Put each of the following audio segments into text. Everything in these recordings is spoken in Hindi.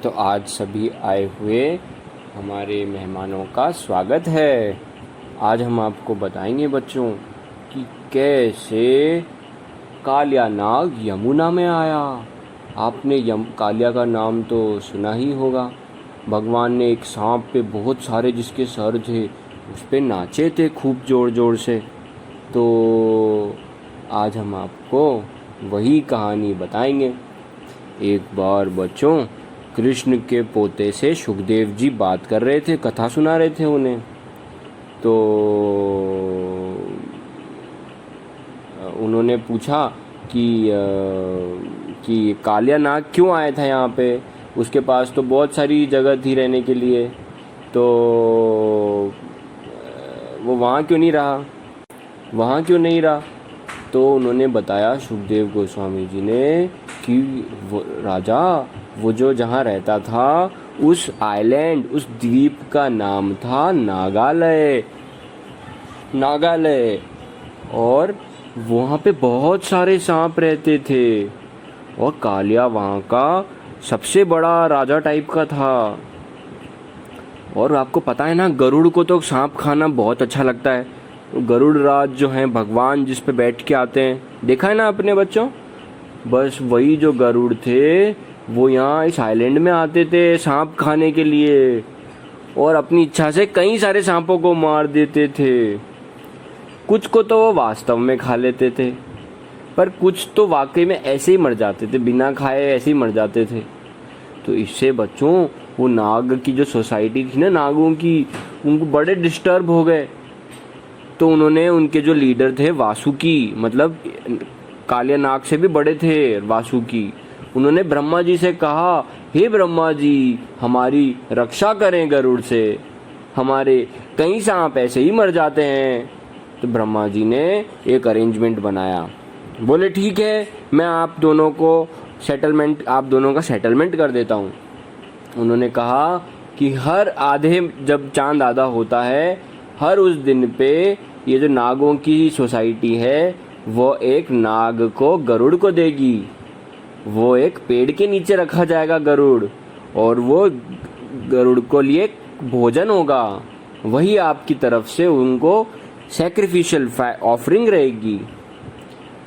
तो आज सभी आए हुए हमारे मेहमानों का स्वागत है। आज हम आपको बताएंगे बच्चों कि कैसे कालिया नाग यमुना में आया। आपने कालिया का नाम तो सुना ही होगा। भगवान ने एक सांप पे बहुत सारे जिसके सर थे उस पे नाचे थे खूब ज़ोर ज़ोर से। तो आज हम आपको वही कहानी बताएंगे। एक बार बच्चों कृष्ण के पोते से सुखदेव जी बात कर रहे थे, कथा सुना रहे थे उन्हें। तो उन्होंने पूछा कि कालिया नाग क्यों आया था यहाँ पे। उसके पास तो बहुत सारी जगह थी रहने के लिए, तो वो वहाँ क्यों नहीं रहा। तो उन्होंने बताया सुखदेव गोस्वामी जी ने कि वो जो जहाँ रहता था उस आइलैंड, उस द्वीप का नाम था नागालय। और वहाँ पे बहुत सारे सांप रहते थे और कालिया वहाँ का सबसे बड़ा राजा टाइप का था। और आपको पता है ना, गरुड़ को तो सांप खाना बहुत अच्छा लगता है। गरुड़ राज जो हैं भगवान जिस पे बैठ के आते हैं, देखा है ना अपने बच्चों। बस वही जो गरुड़ थे वो यहाँ इस आइलैंड में आते थे सांप खाने के लिए और अपनी इच्छा से कई सारे सांपों को मार देते थे। कुछ को तो वो वास्तव में खा लेते थे, पर कुछ तो वाकई में ऐसे ही मर जाते थे, बिना खाए ऐसे ही मर जाते थे। तो इससे बच्चों वो नाग की जो सोसाइटी थी ना नागों की, उनको बड़े डिस्टर्ब हो गए। तो उन्होंने उनके जो लीडर थे वासुकी, मतलब कालिया नाग से भी बड़े थे वासुकी, उन्होंने ब्रह्मा जी से कहा, हे ब्रह्मा जी हमारी रक्षा करें गरुड़ से, हमारे कई सांप ऐसे ही मर जाते हैं। तो ब्रह्मा जी ने एक अरेंजमेंट बनाया। बोले ठीक है, मैं आप दोनों का सेटलमेंट कर देता हूँ। उन्होंने कहा कि जब चांद आधा होता है, हर उस दिन पे ये जो नागों की सोसाइटी है वो एक नाग को गरुड़ को देगी। वो एक पेड़ के नीचे रखा जाएगा गरुड़, और वो गरुड़ को लिए भोजन होगा, वही आपकी तरफ से उनको सैक्रिफिशियल ऑफरिंग रहेगी।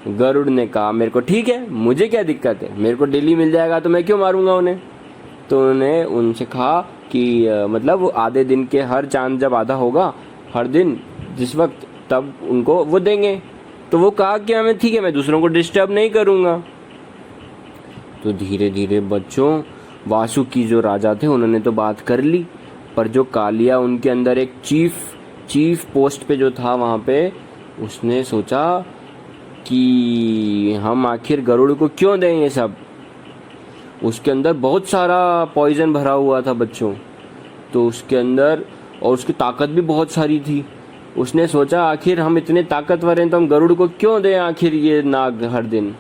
गरुड़ ने कहा मेरे को ठीक है, मुझे क्या दिक्कत है, मेरे को डेली मिल जाएगा तो मैं क्यों मारूंगा उन्हें। तो उन्होंने उनसे कहा कि मतलब वो आधे दिन के, हर चांद जब आधा होगा हर दिन जिस वक्त, तब उनको वो देंगे। तो वो कहा कि हमें ठीक है, मैं दूसरों को डिस्टर्ब नहीं करूँगा। तो धीरे धीरे बच्चों वासुकी जो राजा थे उन्होंने तो बात कर ली, पर जो कालिया उनके अंदर एक चीफ पोस्ट पे जो था वहाँ पे, उसने सोचा कि हम आखिर गरुड़ को क्यों दें ये सब। उसके अंदर बहुत सारा पॉइजन भरा हुआ था बच्चों, तो उसके अंदर, और उसकी ताकत भी बहुत सारी थी। उसने सोचा आखिर हम इतने ताकतवर हैं तो हम गरुड़ को क्यों दें आखिर ये नाग हर दिन।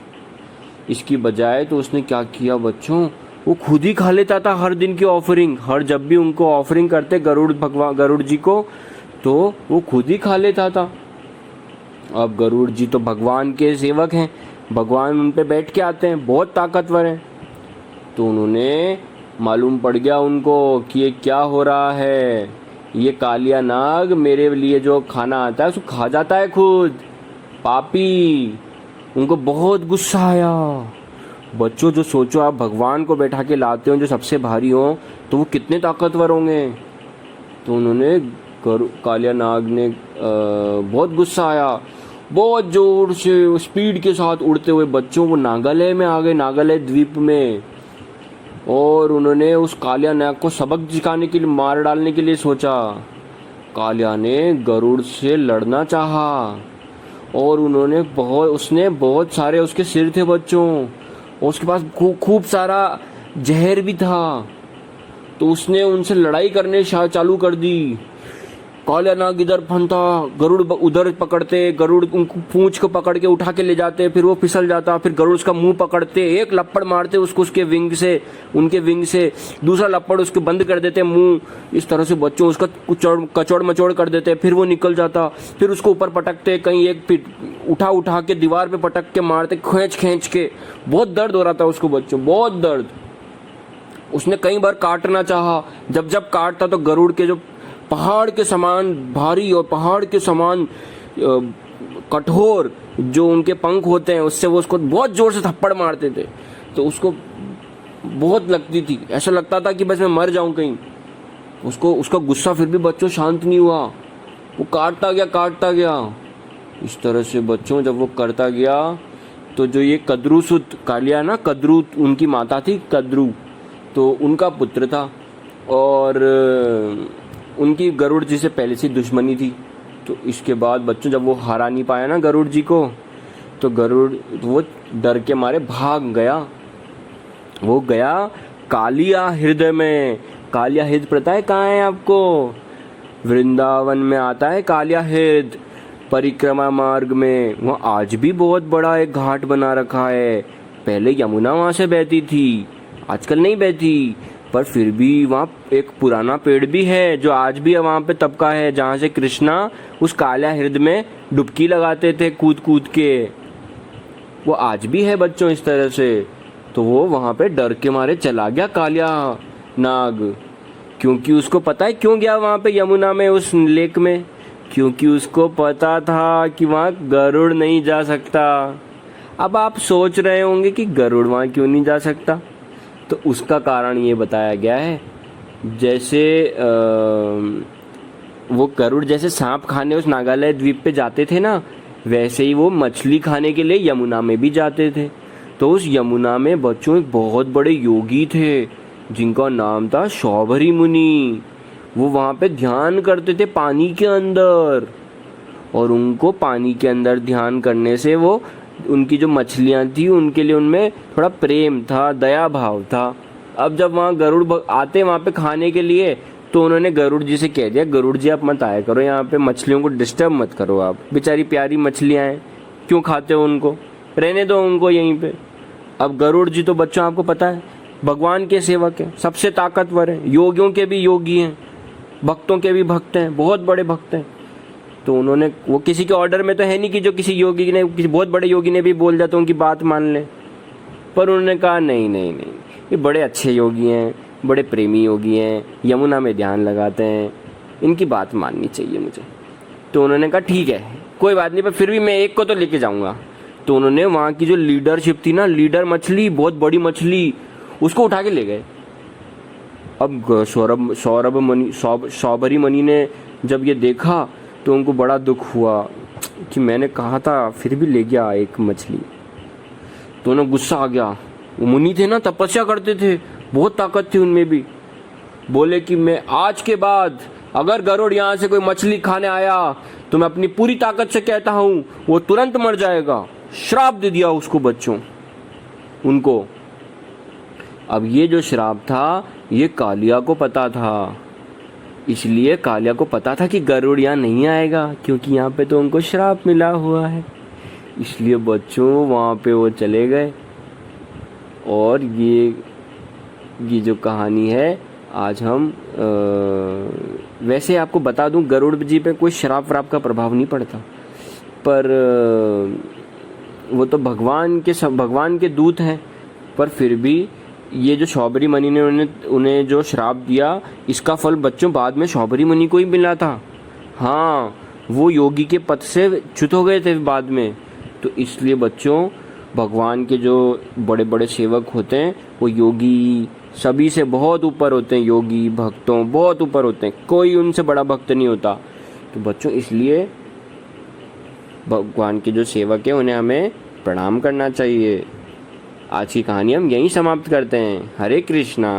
इसकी बजाय तो उसने क्या किया बच्चों, वो खुद ही खा लेता था हर दिन की ऑफरिंग। हर जब भी उनको ऑफरिंग करते गरुड़ जी को, तो वो खुद ही खा लेता था। अब गरुड़ जी तो भगवान के सेवक हैं, भगवान उन पे बैठ के आते हैं, बहुत ताकतवर हैं। तो उन्होंने मालूम पड़ गया उनको कि ये क्या हो रहा है, ये कालिया नाग मेरे लिए जो खाना आता है उसको खा जाता है खुद, पापी। उनको बहुत गुस्सा आया। बच्चों जो सोचो, आप भगवान को बैठा के लाते हो जो सबसे भारी हो, तो वो कितने ताकतवर होंगे। तो उन्होंने कालिया नाग ने बहुत गुस्सा आया, बहुत जोर से स्पीड के साथ उड़ते हुए बच्चों वो नागालय में आ गए, नागालय द्वीप में। और उन्होंने उस कालिया नाग को सबक सिखाने के लिए, मार डालने के लिए सोचा। कालिया ने गरुड़ से लड़ना चाहा और उसने बहुत सारे उसके सिर थे बच्चों, और उसके पास खूब सारा जहर भी था। तो उसने उनसे लड़ाई करने चालू कर दी। कालिया नाग इधर फंता, गरुड़ उधर पकड़ते, गरुड़ उनको पूंछ को पकड़ के उठा के ले जाते, फिर वो फिसल जाता, फिर गरुड़ उसका मुंह पकड़ते, एक लपड़ मारते उसको उनके विंग से, दूसरा लपड़ उसके बंद कर देते मुंह। इस तरह से बच्चों उसका कचौड़ मचौड़ कर देते, फिर वो निकल जाता, फिर उसको ऊपर पटकते, कहीं एक उठा के दीवार पे पटक के मारते, खींच के। बहुत दर्द हो रहा था उसको बच्चों, बहुत दर्द। उसने कई बार काटना चाहा, जब जब काटता तो गरुड़ के जो पहाड़ के समान भारी और पहाड़ के समान कठोर जो उनके पंख होते हैं उससे वो उसको बहुत जोर से थप्पड़ मारते थे। तो उसको बहुत लगती थी, ऐसा लगता था कि बस मैं मर जाऊं कहीं। उसका गुस्सा फिर भी बच्चों शांत नहीं हुआ, वो काटता गया। इस तरह से बच्चों जब वो करता गया तो जो ये कद्रुसुत कालिया ना, कद्रू उनकी माता थी कद्रू, तो उनका पुत्र था और उनकी गरुड़ जी से पहले से दुश्मनी थी। तो इसके बाद बच्चों जब वो हरा नहीं पाया ना गरुड़ जी को, तो गरुड़ वो डर के मारे भाग गया। वो गया कालिया हृदय में। कालिया हृदय पता है कहाँ है आपको? वृंदावन में आता है कालिया हृदय, परिक्रमा मार्ग में। वहाँ आज भी बहुत बड़ा एक घाट बना रखा है। पहले यमुना वहाँ से बहती थी, आजकल नहीं बहती, पर फिर भी वहाँ एक पुराना पेड़ भी है जो आज भी वहाँ पे तबका है, जहाँ से कृष्णा उस कालिया हृदय में डुबकी लगाते थे कूद कूद के। वो आज भी है बच्चों इस तरह से। तो वो वहाँ पे डर के मारे चला गया कालिया नाग, क्योंकि उसको पता है क्यों गया वहाँ पे यमुना में उस लेक में, क्योंकि उसको पता था कि वहाँ गरुड़ नहीं जा सकता। अब आप सोच रहे होंगे कि गरुड़ वहाँ क्यों नहीं जा सकता, तो उसका कारण ये बताया गया है। जैसे वो गरुड़ जैसे सांप खाने उस नागालैंड द्वीप पे जाते थे ना, वैसे ही वो मछली खाने के लिए यमुना में भी जाते थे। तो उस यमुना में बच्चों एक बहुत बड़े योगी थे जिनका नाम था शौभरी मुनि। वो वहाँ पे ध्यान करते थे पानी के अंदर, और उनको पानी के अंदर ध्यान करने से वो उनकी जो मछलियाँ थी उनके लिए उनमें थोड़ा प्रेम था, दया भाव था। अब जब वहाँ गरुड़ आते वहाँ पे खाने के लिए, तो उन्होंने गरुड़ जी से कह दिया, गरुड़ जी आप मत आया करो यहाँ पे, मछलियों को डिस्टर्ब मत करो, आप बेचारी प्यारी मछलियाँ हैं, क्यों खाते हो उनको, रहने दो उनको यहीं पे। अब गरुड़ जी तो बच्चों आपको पता है भगवान के सेवक हैं, सबसे ताकतवर हैं, योगियों के भी योगी हैं, भक्तों के भी भक्त हैं, बहुत बड़े भक्त हैं। तो उन्होंने, वो किसी के ऑर्डर में तो है नहीं कि जो किसी योगी ने, किसी बहुत बड़े योगी ने भी बोल दिया तो उनकी बात मान लें, पर उन्होंने कहा नहीं नहीं नहीं, ये बड़े अच्छे योगी हैं, बड़े प्रेमी योगी हैं, यमुना में ध्यान लगाते हैं, इनकी बात माननी चाहिए मुझे। तो उन्होंने कहा ठीक है कोई बात नहीं, पर फिर भी मैं एक को तो लेके जाऊँगा। तो उन्होंने वहाँ की जो लीडरशिप थी ना, लीडर मछली, बहुत बड़ी मछली, उसको उठा के ले गए। अब शौभरी मुनि ने जब ये देखा तो उनको बड़ा दुख हुआ कि मैंने कहा था फिर भी ले गया एक मछली। तो उन्हें गुस्सा आ गया। वो मुनि थे ना, तपस्या करते थे, बहुत ताकत थी उनमें भी। बोले कि मैं आज के बाद अगर गरुड़ यहाँ से कोई मछली खाने आया तो मैं अपनी पूरी ताकत से कहता हूँ वो तुरंत मर जाएगा। श्राप दे दिया उसको बच्चों उनको। अब ये जो श्राप था ये कालिया को पता था, इसलिए कालिया को पता था कि गरुड़ यहाँ नहीं आएगा, क्योंकि यहाँ पे तो उनको श्राप मिला हुआ है। इसलिए बच्चों वहाँ पे वो चले गए। और ये जो कहानी है आज हम वैसे आपको बता दूं, गरुड़ जी पे कोई श्राप व्राप का प्रभाव नहीं पड़ता, पर वो तो भगवान के दूत हैं। पर फिर भी ये जो शौभरी मुनि ने उन्हें जो श्राप दिया, इसका फल बच्चों बाद में शौभरी मुनि को ही मिला था। हाँ, वो योगी के पद से च्युत हो गए थे बाद में। तो इसलिए बच्चों भगवान के जो बड़े बड़े सेवक होते हैं वो योगी सभी से बहुत ऊपर होते हैं, योगी भक्तों बहुत ऊपर होते हैं, कोई उनसे बड़ा भक्त नहीं होता। तो बच्चों इसलिए भगवान के जो सेवक हैं उन्हें हमें प्रणाम करना चाहिए। आज की कहानी हम यहीं समाप्त करते हैं। हरे कृष्णा।